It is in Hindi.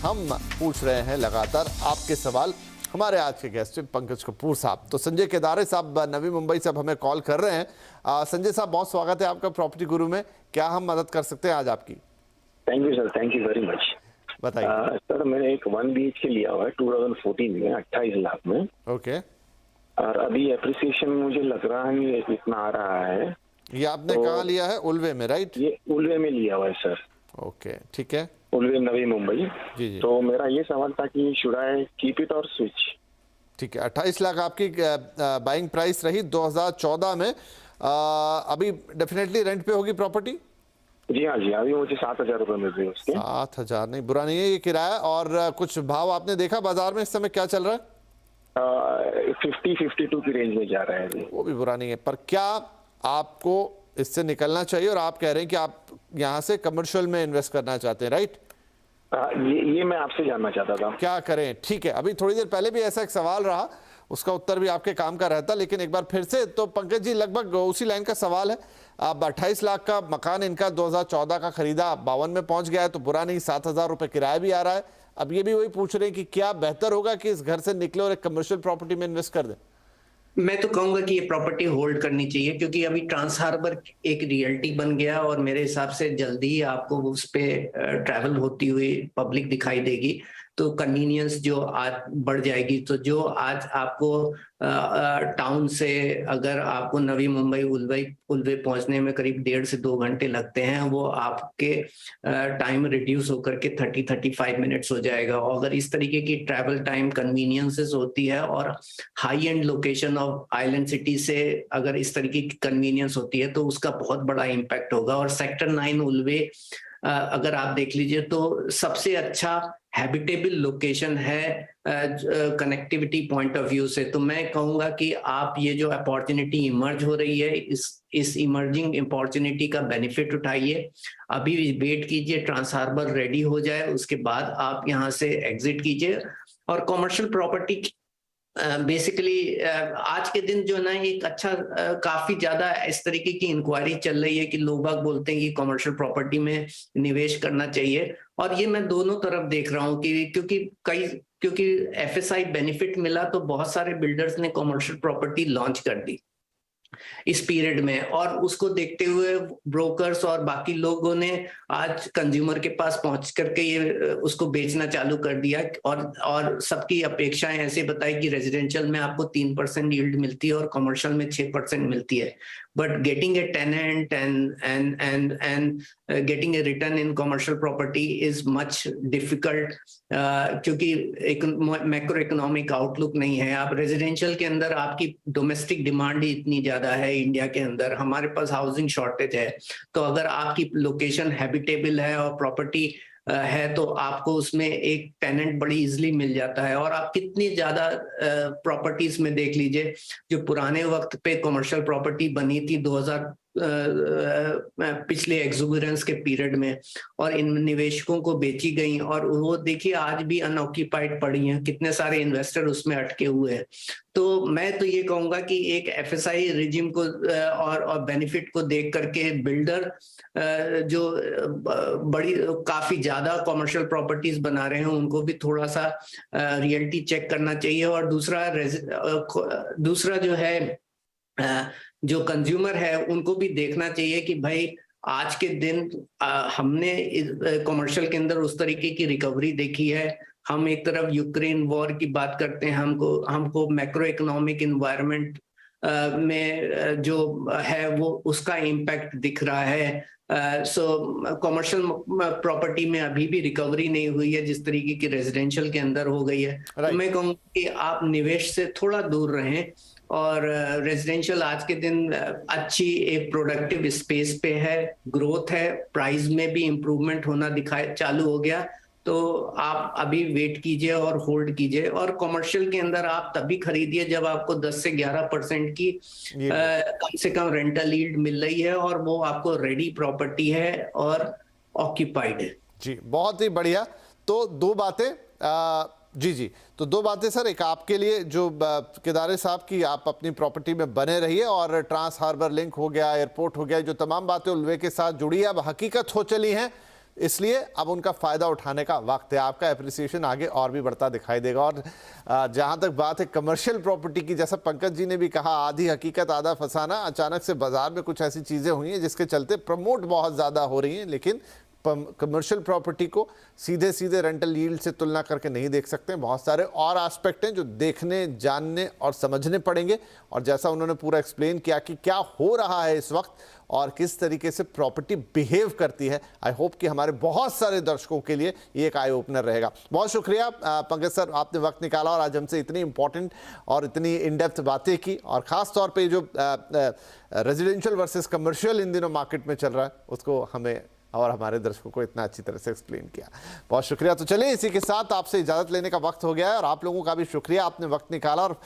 हम पूछ रहे हैं लगातार आपके सवाल हमारे आज के गेस्ट पंकज कपूर साहब। तो संजय केदारे साहब नवी मुंबई से अब हमें कॉल कर रहे हैं। संजय साहब, बहुत स्वागत है आपका प्रॉपर्टी गुरु में। क्या हम मदद कर सकते हैं आज आपकी? Thank you sir, thank you very much. बताइए। सर, मैंने एक 1 BHK लिया हुआ है 2014 में 28 लाख में। ओके। और अभी एप्रिसिएशन मुझे लग रहा है ये इतना आ रहा है। ये आपने कहाँ लिया है? उल्वे में, राइट? ये उल्वे में लिया हुआ है सर। ओके, ठीक है। उल्वे नवी मुंबई। जी जी। तो मेरा ये सवाल था कि शुड आई कीप इट और स्विच? ठीक है, 28 लाख आपकी बाइंग प्राइस रही 2014 में। अभी डेफिनेटली रेंट पे होगी प्रॉपर्टी? जी हाँ जी, अभी मुझे 7,000 रुपये मिल रहे हैं उसके। 7,000 नहीं, बुरा नहीं है ये किराया। और कुछ भाव आपने देखा बाजार में इस समय क्या चल रहा है? 50-52 की रेंज में जा रहा है जी। वो भी बुरा नहीं है, पर क्या आपको इससे निकलना चाहिए? और आप कह रहे हैं कि आप यहाँ से कमर्शियल में इन्वेस्ट करना चाहते हैं, राइट? ये मैं आपसे जानना चाहता था। क्या करें? ठीक है, अभी थोड़ी देर पहले भी ऐसा एक सवाल रहा, उसका उत्तर भी आपके काम का रहता, लेकिन एक बार फिर से तो पंकज जी लगभग उसी लाइन का सवाल है। अब 28 लाख का मकान इनका 2014 का खरीदा, 52 में पहुंच गया है, तो बुरा नहीं, 7,000 रुपये किराया भी आ रहा है। अब ये भी वही पूछ रहे हैं कि क्या बेहतर होगा कि इस घर से निकले और एक कमर्शियल प्रॉपर्टी में इन्वेस्ट कर दें? मैं तो कहूंगा कि ये प्रॉपर्टी होल्ड करनी चाहिए, क्योंकि अभी ट्रांस हार्बर एक रियलिटी बन गया और मेरे हिसाब से जल्दी ही आपको उस पे ट्रैवल होती हुई पब्लिक दिखाई देगी। तो कन्वीनियंस जो आज बढ़ जाएगी। तो जो आज आपको टाउन से अगर आपको नवी मुंबई उल्वे पहुंचने में करीब 1.5 से 2 घंटे लगते हैं, वो आपके टाइम रिड्यूस होकर के 30-35 मिनट्स हो जाएगा। और अगर इस तरीके की ट्रैवल टाइम कन्वीनियंसेस होती है और high and location of island city से अगर इस तरीके की कन्वीनियंस होती है तो उसका बहुत बड़ा इम्पैक्ट होगा। और सेक्टर 9 उल्वे अगर आप देख लीजिए तो सबसे अच्छा हैबिटेबल लोकेशन है कनेक्टिविटी पॉइंट ऑफ व्यू से। तो मैं कहूंगा कि आप ये जो अपॉर्चुनिटी इमर्ज हो रही है, इस इमर्जिंग अपॉर्चुनिटी का बेनिफिट उठाइए। अभी वेट कीजिए, ट्रांस हार्बर रेडी हो जाए, उसके बाद आप यहाँ से एग्जिट कीजिए। और कॉमर्शियल प्रॉपर्टी बेसिकली आज के दिन जो ना एक अच्छा काफी ज्यादा इस तरीके की इंक्वायरी चल रही है कि लोग बाग बोलते हैं कि कमर्शियल प्रॉपर्टी में निवेश करना चाहिए। और ये मैं दोनों तरफ देख रहा हूँ कि क्योंकि FSI बेनिफिट मिला तो बहुत सारे बिल्डर्स ने कमर्शियल प्रॉपर्टी लॉन्च कर दी इस पीरियड में। और उसको देखते हुए ब्रोकर्स और बाकी लोगों ने आज कंज्यूमर के पास पहुंच करके ये उसको बेचना चालू कर दिया। और सबकी अपेक्षाएं ऐसे बताई कि रेजिडेंशियल में आपको 3% यील्ड मिलती है और कमर्शियल में 6% मिलती है। But getting a tenant and getting a return in commercial property is much difficult, क्योंकि एक मैक्रो इकोनॉमिक आउटलुक नहीं है। आप रेजिडेंशियल के अंदर आपकी डोमेस्टिक डिमांड ही इतनी ज्यादा है इंडिया के अंदर, हमारे पास हाउसिंग शॉर्टेज है। तो अगर आपकी लोकेशन हैबिटेबल है और प्रॉपर्टी है तो आपको उसमें एक टेनेंट बड़ी इजीली मिल जाता है। और आप कितनी ज्यादा प्रॉपर्टीज में देख लीजिए जो पुराने वक्त पे कमर्शियल प्रॉपर्टी बनी थी 2000 पिछले एक्सुबरेंस के पीरियड में, और इन निवेशकों को बेची गई और वो देखिए आज भी अनऑक्यूपाइड पड़ी हैं, कितने सारे इन्वेस्टर उसमें अटके हुए हैं। तो मैं तो ये कहूंगा कि एक FSI रिजिम को और बेनिफिट को देख करके बिल्डर जो बड़ी काफी ज्यादा कमर्शियल प्रॉपर्टीज बना रहे हैं उनको भी थोड़ा सा रियलिटी चेक करना चाहिए। और दूसरा जो है जो कंज्यूमर है उनको भी देखना चाहिए कि भाई आज के दिन हमने कमर्शियल के अंदर उस तरीके की रिकवरी देखी है। हम एक तरफ यूक्रेन वॉर की बात करते हैं, हमको मैक्रो इकोनॉमिक इन्वायरमेंट में जो है वो उसका इम्पैक्ट दिख रहा है। कमर्शियल प्रॉपर्टी में अभी भी रिकवरी नहीं हुई है जिस तरीके की रेजिडेंशियल के अंदर हो गई है। तो मैं कहूँगा कि आप निवेश से थोड़ा दूर रहें। और रेजिडेंशियल आज के दिन अच्छी एक प्रोडक्टिव स्पेस पे है, ग्रोथ है, प्राइस में भी इम्प्रूवमेंट होना चालू हो गया। तो आप अभी वेट कीजिए और होल्ड कीजिए। और कमर्शियल के अंदर आप तभी खरीदिए जब आपको 10 से 11% की कम से कम रेंटल यील्ड मिल रही है और वो आपको रेडी प्रॉपर्टी है और ऑक्यूपाइड है। जी, बहुत ही बढ़िया। तो दो बातें जी, तो दो बातें सर। एक आपके लिए जो केदारे साहब की, आप अपनी प्रॉपर्टी में बने रहिए, और ट्रांस हार्बर लिंक हो गया, एयरपोर्ट हो गया, जो तमाम बातें उल्वे के साथ जुड़ी है अब हकीकत हो चली हैं। इसलिए अब उनका फ़ायदा उठाने का वक्त है। आपका एप्रिसिएशन आगे और भी बढ़ता दिखाई देगा। और जहाँ तक बात है कमर्शियल प्रॉपर्टी की, जैसा पंकज जी ने भी कहा, आधी हकीकत आधा फसाना, अचानक से बाजार में कुछ ऐसी चीज़ें हुई हैं जिसके चलते प्रमोट बहुत ज़्यादा हो रही हैं, लेकिन कमर्शियल प्रॉपर्टी को सीधे सीधे रेंटल यील्ड से तुलना करके नहीं देख सकते। बहुत सारे और एस्पेक्ट हैं जो देखने, जानने और समझने पड़ेंगे। और जैसा उन्होंने पूरा एक्सप्लेन किया कि क्या हो रहा है इस वक्त और किस तरीके से प्रॉपर्टी बिहेव करती है, आई होप कि हमारे बहुत सारे दर्शकों के लिए ये एक आई ओपनर रहेगा। बहुत शुक्रिया पंकज सर, आपने वक्त निकाला और आज हमसे इतनी इंपॉर्टेंट और इतनी इन डेप्थ बातें की। और ख़ास तौर पे जो रेजिडेंशियल वर्सेस कमर्शियल इन दिनों मार्केट में चल रहा है उसको हमें और हमारे दर्शकों को इतना अच्छी तरह से एक्सप्लेन किया। बहुत शुक्रिया। तो चलिए इसी के साथ आपसे इजाज़त लेने का वक्त हो गया है और आप लोगों का भी शुक्रिया, आपने वक्त निकाला और